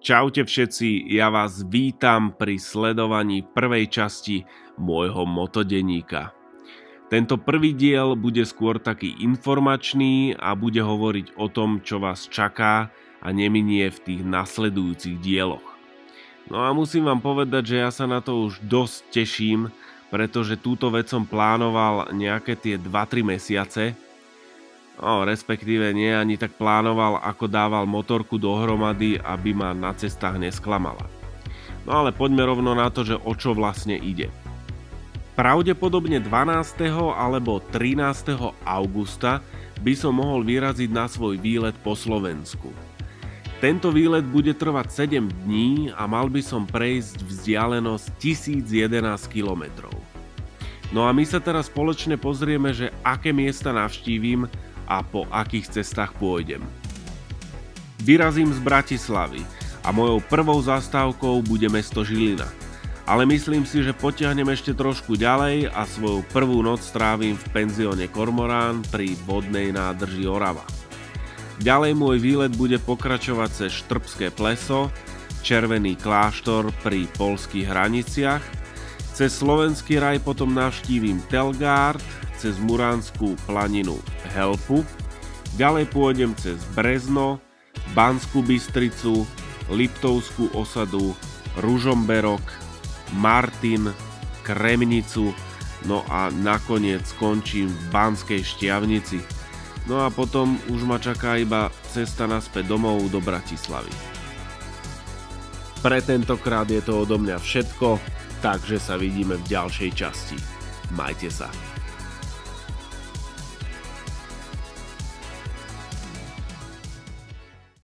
Čaute všetci, ja vás vítam pri sledovaní prvej časti môjho motodenníka. Tento prvý diel bude skôr taký informačný a bude hovoriť o tom, čo vás čaká a neminie v tých nasledujúcich dieloch. No a musím vám povedať, že ja sa na to už dosť teším, pretože túto vec som plánoval nejaké tie 2-3 mesiace. Respektíve nie ani tak plánoval, ako dával motorku dohromady, aby ma na cestách nesklamala. No ale poďme rovno na to, že o čo vlastne ide. Pravdepodobne 12. alebo 13. augusta by som mohol vyraziť na svoj výlet po Slovensku. Tento výlet bude trvať 7 dní a mal by som prejsť vzdialenosť 1011 km. No a my sa teraz spoločne pozrieme, že aké miesta navštívim a po akých cestách pôjdem. Vyrazím z Bratislavy a mojou prvou zastávkou bude mesto Žilina. Ale myslím si, že potiahnem ešte trošku ďalej a svoju prvú noc strávim v penzióne Kormorán pri vodnej nádrži Orava. Ďalej môj výlet bude pokračovať cez Štrbské pleso, Červený kláštor pri poľských hraniciach, cez Slovenský raj potom navštívim Telgard, cez Muránskú planinu Helpu, ďalej pôjdem cez Brezno, Banskú Bystricu, Liptovskú osadu, Ružomberok, Martin, Kremnicu, no a nakoniec skončím v Banskej Štiavnici. No a potom už ma čaká iba cesta naspäť domov do Bratislavy. Pre tentokrát je to odo mňa všetko, takže sa vidíme v ďalšej časti. Majte sa.